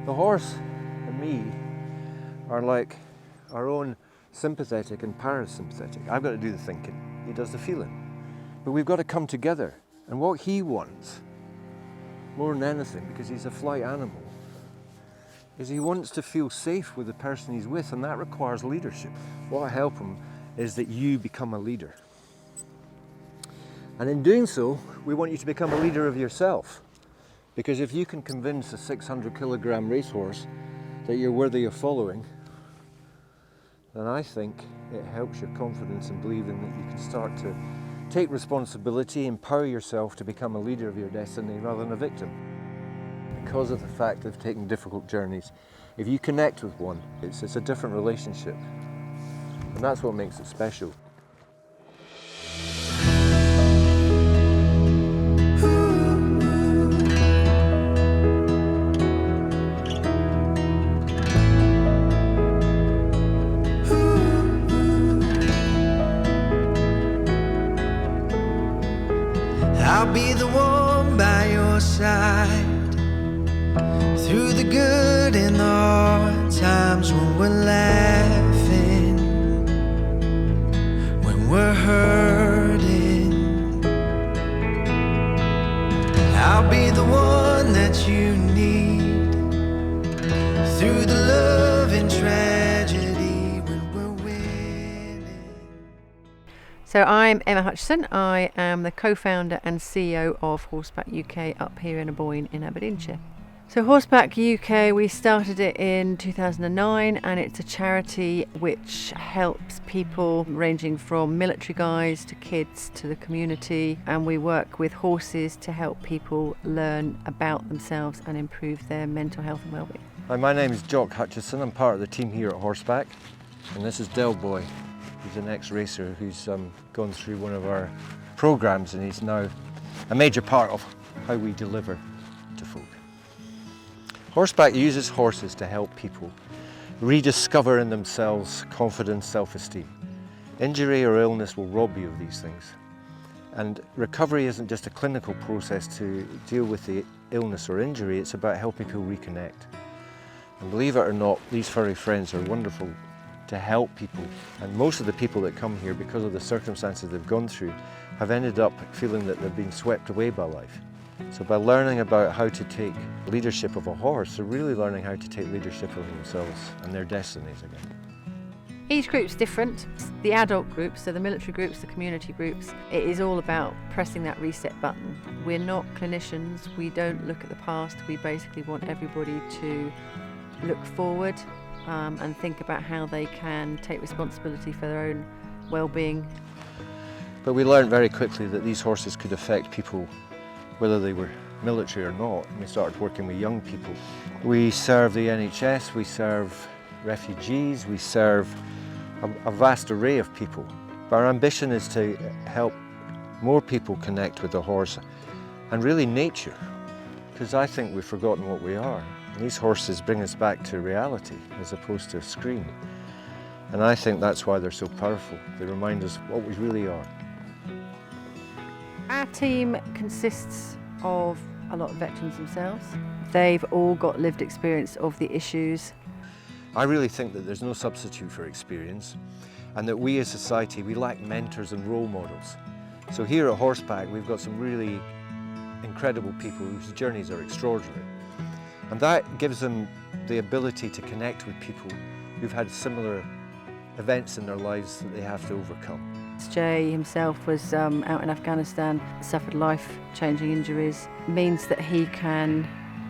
The horse and me are like our own sympathetic and parasympathetic. I've got to do the thinking, he does the feeling. But we've got to come together. And what he wants, more than anything, because he's a flight animal, is he wants to feel safe with the person he's with, and that requires leadership. What I help him is that you become a leader. And in doing so, we want you to become a leader of yourself. Because if you can convince a 600 kilogram racehorse that you're worthy of following, then I think it helps your confidence in believing that you can start to take responsibility, empower yourself to become a leader of your destiny rather than a victim. Because of the fact of taking difficult journeys, if you connect with one, it's a different relationship. And that's what makes it special. I'll be the one by your side through the good and the hard times, when we're laughing, when we're hurting. I'll be the one that you need through the love and tragedy, when we're winning. So I'm Emma Hutchison. I am the co-founder and CEO of HorseBack UK up here in Aboyne in Aberdeenshire. So HorseBack UK, we started it in 2009, and it's a charity which helps people ranging from military guys to kids to the community, and we work with horses to help people learn about themselves and improve their mental health and well-being. Hi, my name is Jock Hutchison. I'm part of the team here at HorseBack, and this is Del Boy. He's an ex-racer who's gone through one of our programs, and he's now a major part of how we deliver to folk. HorseBack uses horses to help people rediscover in themselves confidence, self-esteem. Injury or illness will rob you of these things. And recovery isn't just a clinical process to deal with the illness or injury, it's about helping people reconnect. And believe it or not, these furry friends are wonderful to help people. And most of the people that come here, because of the circumstances they've gone through, have ended up feeling that they've been swept away by life. So by learning about how to take leadership of a horse, they're really learning how to take leadership of themselves and their destinies again. Each group's different. The adult groups, so the military groups, the community groups, it is all about pressing that reset button. We're not clinicians, we don't look at the past, we basically want everybody to look forward and think about how they can take responsibility for their own well-being. But we learned very quickly that these horses could affect people whether they were military or not, and we started working with young people. We serve the NHS, we serve refugees, we serve a vast array of people. But our ambition is to help more people connect with the horse and really nature, because I think we've forgotten what we are. And these horses bring us back to reality as opposed to a screen. And I think that's why they're so powerful. They remind us what we really are. Our team consists of a lot of veterans themselves. They've all got lived experience of the issues. I really think that there's no substitute for experience, and that we as society, we lack mentors and role models. So here at HorseBack, we've got some really incredible people whose journeys are extraordinary. And that gives them the ability to connect with people who've had similar events in their lives that they have to overcome. Jay himself was out in Afghanistan, suffered life-changing injuries, means that he can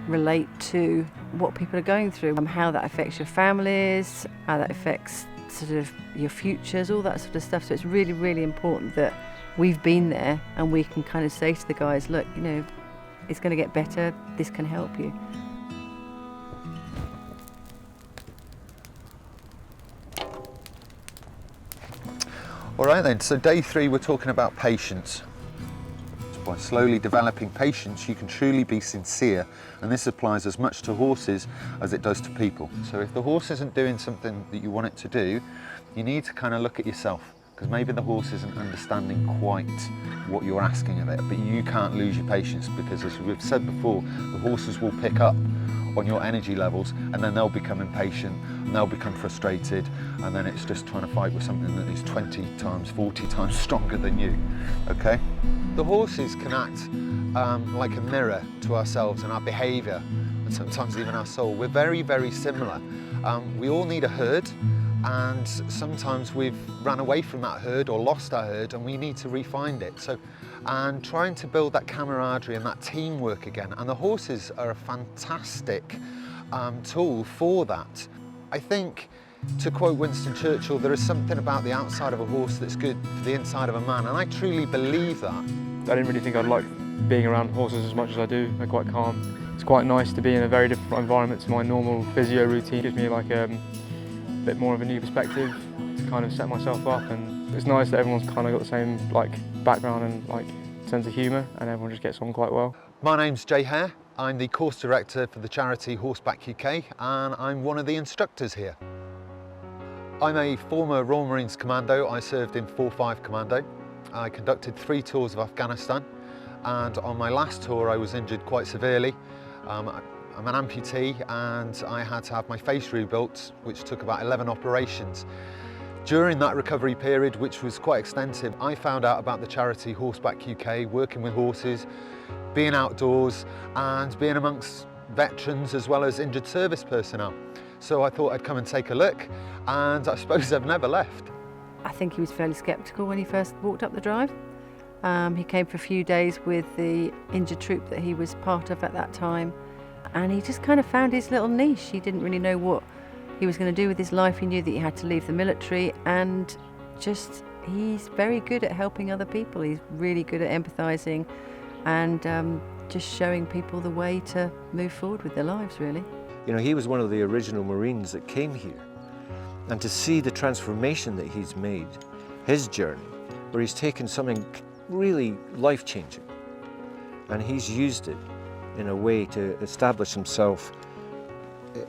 relate to what people are going through, how that affects your families, how that affects sort of your futures, all that sort of stuff. So it's really, really important that we've been there and we can kind of say to the guys, look, you know, it's going to get better, this can help you. All right then, so day 3 we're talking about patience. So by slowly developing patience you can truly be sincere, and this applies as much to horses as it does to people. So if the horse isn't doing something that you want it to do, you need to kind of look at yourself, because maybe the horse isn't understanding quite what you're asking of it, but you can't lose your patience, because as we've said before, the horses will pick up on your energy levels, and then they'll become impatient and they'll become frustrated, and then it's just trying to fight with something that is 20 times, 40 times stronger than you, okay? The horses can act like a mirror to ourselves and our behaviour, and sometimes even our soul. We're very, very similar. We all need a herd, and sometimes we've run away from that herd or lost our herd, and we need to re-find it. And trying to build that camaraderie and that teamwork again, and the horses are a fantastic tool for that. I think, to quote Winston Churchill, there is something about the outside of a horse that's good for the inside of a man, and I truly believe that. I didn't really think I'd like being around horses as much as I do. They're quite calm. It's quite nice to be in a very different environment to my normal physio routine. It gives me like a bit more of a new perspective to kind of set myself up, and it's nice that everyone's kind of got the same like background and like sense of humour, and everyone just gets on quite well. My name's Jay Hare. I'm the course director for the charity HorseBack UK, and I'm one of the instructors here. I'm a former Royal Marines Commando. I served in 4-5 Commando. I conducted 3 tours of Afghanistan, and on my last tour I was injured quite severely. I'm an amputee, and I had to have my face rebuilt, which took about 11 operations. During that recovery period, which was quite extensive, I found out about the charity HorseBack UK, working with horses, being outdoors and being amongst veterans as well as injured service personnel. So I thought I'd come and take a look, and I suppose I've never left. I think he was fairly sceptical when he first walked up the drive. He came for a few days with the injured troop that he was part of at that time, and he just kind of found his little niche. He didn't really know what he was going to do with his life. He knew that he had to leave the military, and just he's very good at helping other people. He's really good at empathising and just showing people the way to move forward with their lives, really. You know, he was one of the original Marines that came here, and to see the transformation that he's made, his journey, where he's taken something really life-changing and he's used it in a way to establish himself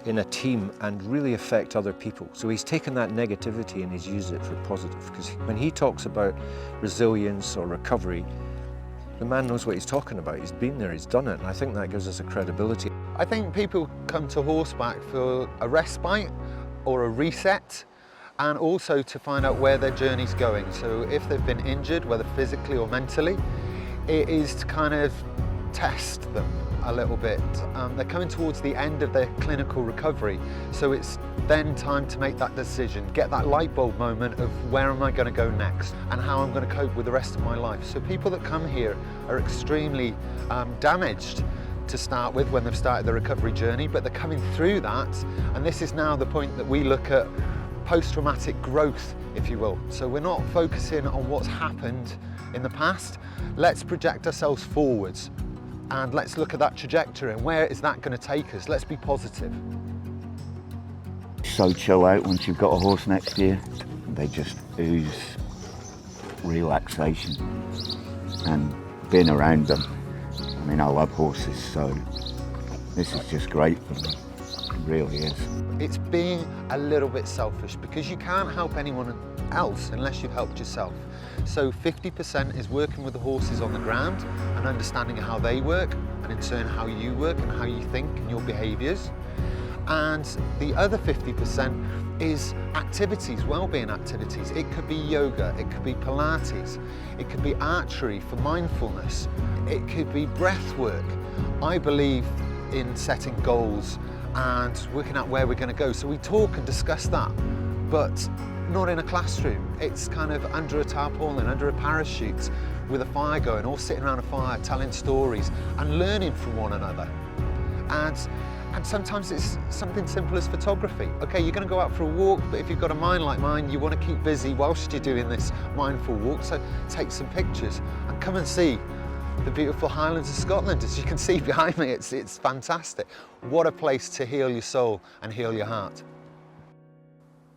in a team and really affect other people. So he's taken that negativity and he's used it for positive, because when he talks about resilience or recovery, the man knows what he's talking about. He's been there, he's done it, and I think that gives us a credibility. I think people come to horseback for a respite or a reset, and also to find out where their journey's going. So if they've been injured, whether physically or mentally, it is to kind of test them a little bit. They're coming towards the end of their clinical recovery, so it's then time to make that decision, get that light bulb moment of where am I going to go next and how I'm going to cope with the rest of my life. So people that come here are extremely damaged to start with when they've started the recovery journey, but they're coming through that, and this is now the point that we look at post-traumatic growth, if you will. So we're not focusing on what's happened in the past. Let's project ourselves forwards and let's look at that trajectory and where is that going to take us. Let's be positive. So chill out once you've got a horse next to you. They just ooze relaxation, and being around them. I mean, I love horses, so this is just great for me. It really is. It's being a little bit selfish, because you can't help anyone else unless you've helped yourself. So 50% is working with the horses on the ground and understanding how they work, and in turn how you work and how you think and your behaviours. And the other 50% is activities, well-being activities. It could be yoga, it could be Pilates, it could be archery for mindfulness, it could be breath work. I believe in setting goals and working out where we're going to go. So we talk and discuss that, but not in a classroom. It's kind of under a tarpaulin, under a parachute, with a fire going, all sitting around a fire, telling stories and learning from one another. And sometimes it's something simple as photography. Okay, you're going to go out for a walk, but if you've got a mind like mine, you want to keep busy whilst you're doing this mindful walk, so take some pictures and come and see the beautiful Highlands of Scotland. As you can see behind me, it's fantastic. What a place to heal your soul and heal your heart.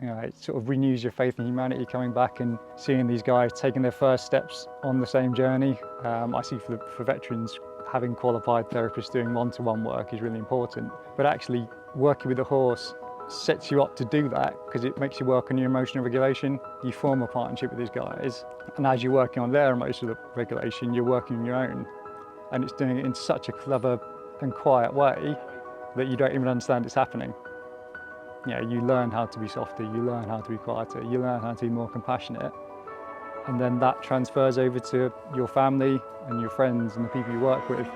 You know, it sort of renews your faith in humanity, coming back and seeing these guys taking their first steps on the same journey. I see for veterans, having qualified therapists doing one-to-one work is really important, but actually working with a horse sets you up to do that, because it makes you work on your emotional regulation. You form a partnership with these guys, and as you're working on their emotional regulation, you're working on your own, and it's doing it in such a clever and quiet way that you don't even understand it's happening. You know, you learn how to be softer, you learn how to be quieter, you learn how to be more compassionate, and then that transfers over to your family and your friends and the people you work with.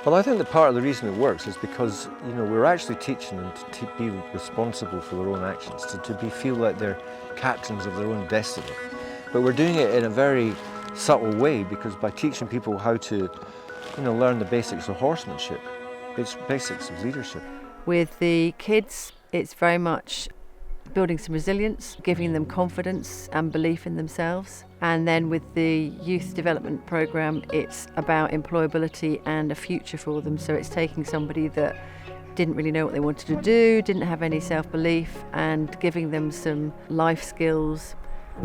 Well, I think that part of the reason it works is because, you know, we're actually teaching them to be responsible for their own actions, to feel like they're captains of their own destiny. But we're doing it in a very subtle way, because by teaching people how to, you know, learn the basics of horsemanship, it's basics of leadership. With the kids, it's very much building some resilience, giving them confidence and belief in themselves. And then with the youth development programme, it's about employability and a future for them. So it's taking somebody that didn't really know what they wanted to do, didn't have any self-belief, and giving them some life skills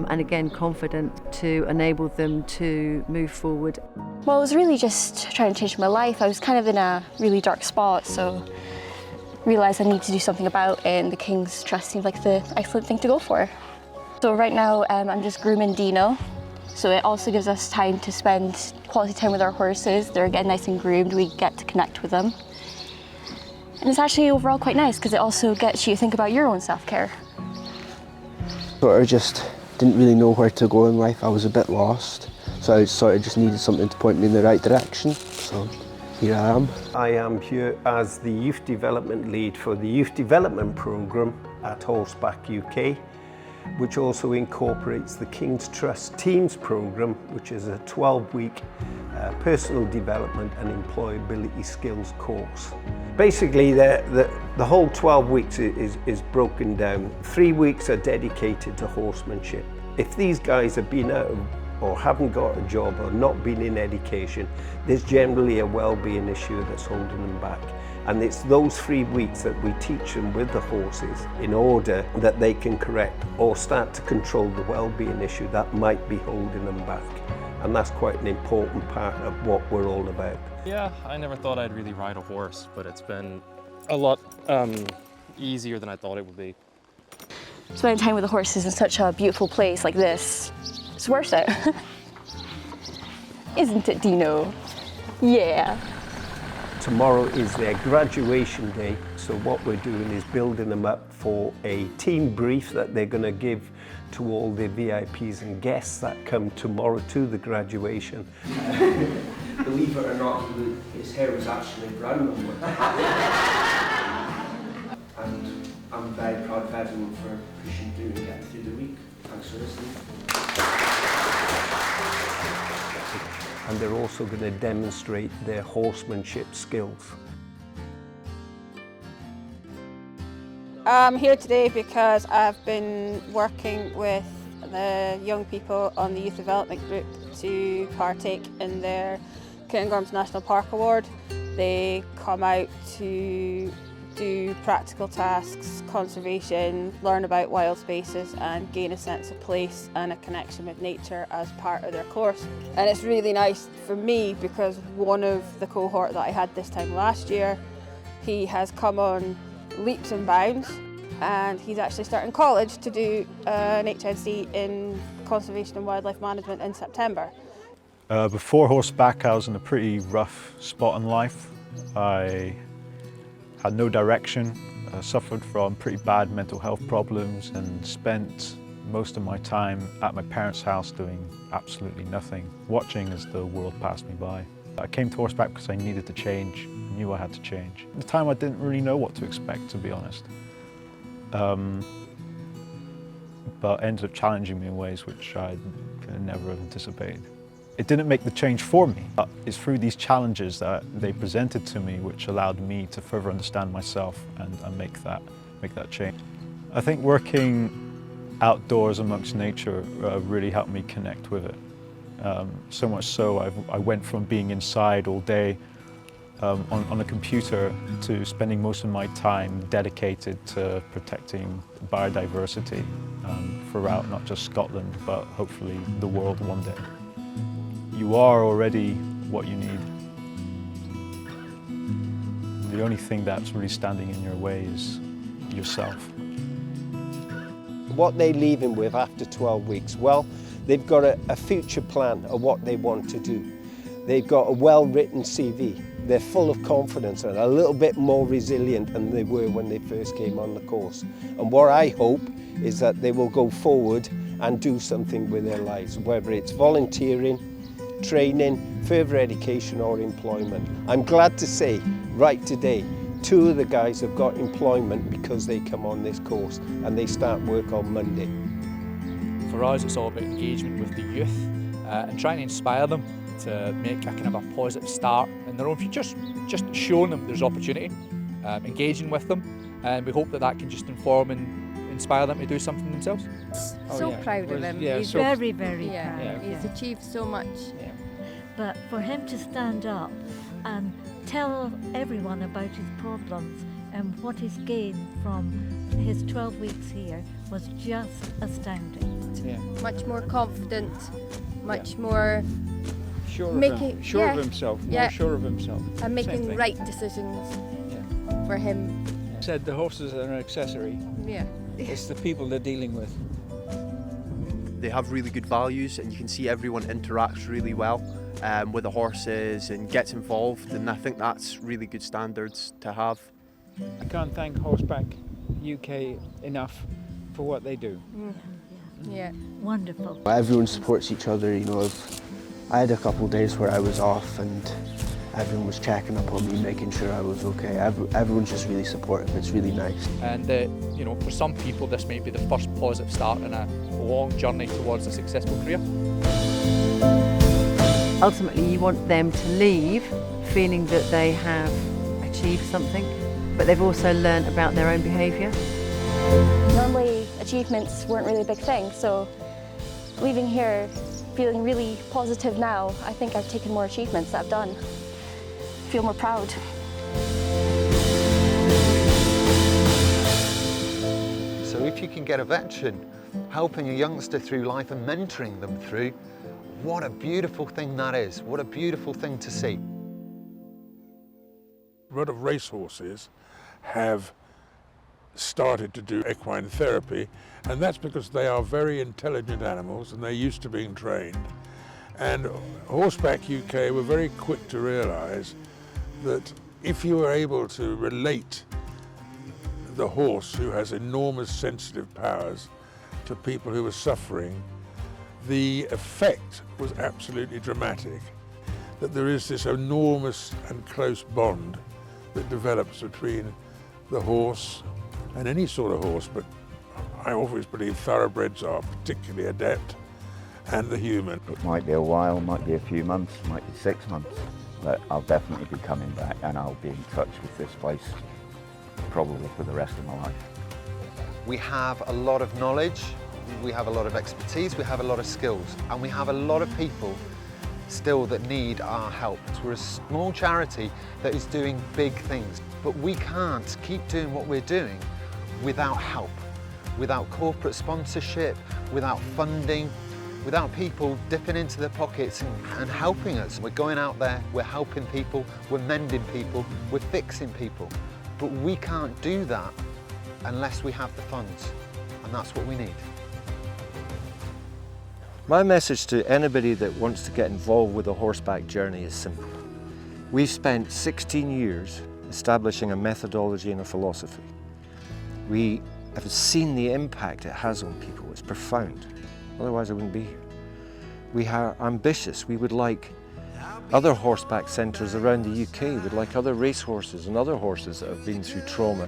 and again confidence to enable them to move forward. Well, it was really just trying to change my life. I was kind of in a really dark spot, so realised I need to do something about it, and the King's Trust seemed like the excellent thing to go for. So right now I'm just grooming Dino, so it also gives us time to spend quality time with our horses. They're getting nice and groomed, we get to connect with them. And it's actually overall quite nice because it also gets you to think about your own self-care. I just didn't really know where to go in life. I was a bit lost, so I sort of just needed something to point me in the right direction. So here I am. I am here as the Youth Development Lead for the Youth Development Programme at HorseBack UK, which also incorporates the King's Trust Teams Programme, which is a 12-week personal development and employability skills course. Basically, the whole 12 weeks is broken down. 3 weeks are dedicated to horsemanship. If these guys have been out of or haven't got a job or not been in education, there's generally a well-being issue that's holding them back. And it's those 3 weeks that we teach them with the horses in order that they can correct or start to control the well-being issue that might be holding them back. And that's quite an important part of what we're all about. Yeah, I never thought I'd really ride a horse, but it's been a lot easier than I thought it would be. Spending time with the horses in such a beautiful place like this, it's worth it. Isn't it, Dino? Yeah. Tomorrow is their graduation day, so what we're doing is building them up for a team brief that they're going to give to all the VIPs and guests that come tomorrow to the graduation. Believe it or not, his hair was actually brown. And I'm very proud of everyone for pushing through and getting through the week. Thanks for listening. And they're also going to demonstrate their horsemanship skills. I'm here today because I've been working with the young people on the Youth Development Group to partake in their Cairngorms National Park Award. They come out to do practical tasks, conservation, learn about wild spaces and gain a sense of place and a connection with nature as part of their course. And it's really nice for me because one of the cohort that I had this time last year, he has come on leaps and bounds, and he's actually starting college to do an HNC in Conservation and Wildlife Management in September. Before horseback, I was in a pretty rough spot in life. I had no direction, suffered from pretty bad mental health problems, and spent most of my time at my parents' house doing absolutely nothing, watching as the world passed me by. I came to horseback because I needed to change, knew I had to change. At the time I didn't really know what to expect, to be honest. But ended up challenging me in ways which I could never have anticipated. It didn't make the change for me, but it's through these challenges that they presented to me which allowed me to further understand myself and make that change. I think working outdoors amongst nature really helped me connect with it. So much so I went from being inside all day on a computer to spending most of my time dedicated to protecting biodiversity throughout not just Scotland but hopefully the world one day. You are already what you need. The only thing that's really standing in your way is yourself. What they're leaving with after 12 weeks, well, they've got a future plan of what they want to do. They've got a well-written CV. they're full of confidence and a little bit more resilient than they were when they first came on the course. And what I hope is that they will go forward and do something with their lives, whether it's volunteering, training, further education or employment. I'm glad to say, right today, 2 of the guys have got employment because they come on this course and they start work on Monday. For us, it's all about engagement with the youth and trying to inspire them to make a kind of a positive start in their own future. Just showing them there's opportunity, engaging with them, and we hope that that can just inform and inspire them to do something themselves. So proud of him. Yeah, He's so very, very proud. Yeah. He's achieved so much. Yeah. But for him to stand up and tell everyone about his problems and what he's gained from his 12 weeks here was just astounding. Yeah. Much more confident, much more Sure making, of himself, more sure of himself. And making right decisions for him. Said the horses are an accessory. Yeah. It's the people they're dealing with. They have really good values and you can see everyone interacts really well with the horses and gets involved, and I think that's really good standards to have. I can't thank HorseBack UK enough for what they do. Yeah. Wonderful. Everyone supports each other, you know. I had a couple of days where I was off and everyone was checking up on me, making sure I was okay. Everyone's just really supportive. It's really nice. And you know, for some people, this might be the first positive start in a long journey towards a successful career. Ultimately, you want them to leave feeling that they have achieved something, but they've also learned about their own behaviour. Normally, achievements weren't really a big thing, so leaving here feeling really positive now, I think I've taken more achievements that I've done. Feel more proud. So if you can get a veteran helping a youngster through life and mentoring them through, what a beautiful thing that is. What a beautiful thing to see. A lot of racehorses have started to do equine therapy, and that's because they are very intelligent animals and they're used to being trained. And HorseBack UK were very quick to realise that if you were able to relate the horse, who has enormous sensitive powers, to people who were suffering, the effect was absolutely dramatic. That there is this enormous and close bond that develops between the horse and any sort of horse, but I always believe thoroughbreds are particularly adept, and the human. It might be a while, might be a few months, might be 6 months, but I'll definitely be coming back and I'll be in touch with this place probably for the rest of my life. We have a lot of knowledge, we have a lot of expertise, we have a lot of skills, and we have a lot of people still that need our help. We're a small charity that is doing big things, but we can't keep doing what we're doing without help, without corporate sponsorship, without funding, without people dipping into their pockets and helping us. We're going out there, we're helping people, we're mending people, we're fixing people, but we can't do that unless we have the funds, and that's what we need. My message to anybody that wants to get involved with the horseback journey is simple. We've spent 16 years establishing a methodology and a philosophy. We have seen the impact it has on people. It's profound. Otherwise I wouldn't be here. We are ambitious. We would like other horseback centres around the UK, we'd like other racehorses and other horses that have been through trauma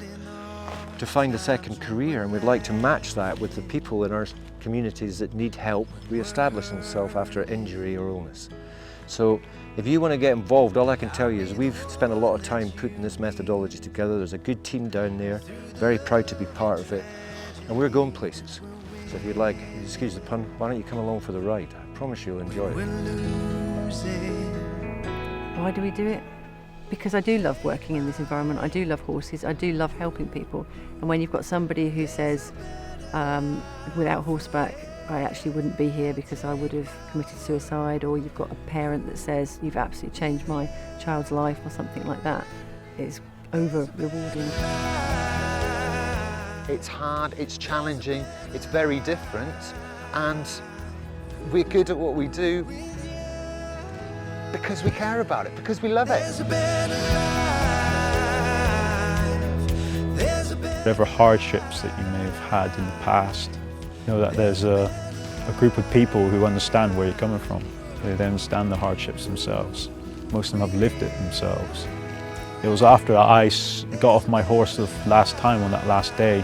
to find a second career, and we'd like to match that with the people in our communities that need help re-establish themselves after injury or illness. So if you want to get involved, all I can tell you is we've spent a lot of time putting this methodology together. There's a good team down there, very proud to be part of it, and we're going places. So if you'd like, excuse the pun, why don't you come along for the ride? I promise you'll enjoy it. Why do we do it? Because I do love working in this environment. I do love horses. I do love helping people. And when you've got somebody who says, without horseback, I actually wouldn't be here because I would have committed suicide, or you've got a parent that says, you've absolutely changed my child's life, or something like that, it's over-rewarding. It's hard, it's challenging, it's very different, and we're good at what we do. because we care about it, because we love it. Whatever hardships that you may have had in the past, you know that there's a group of people who understand where you're coming from. They understand the hardships themselves. Most of them have lived it themselves. It was after I got off my horse the last time on that last day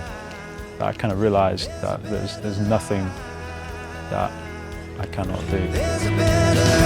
that I kind of realised that there's nothing that I cannot do.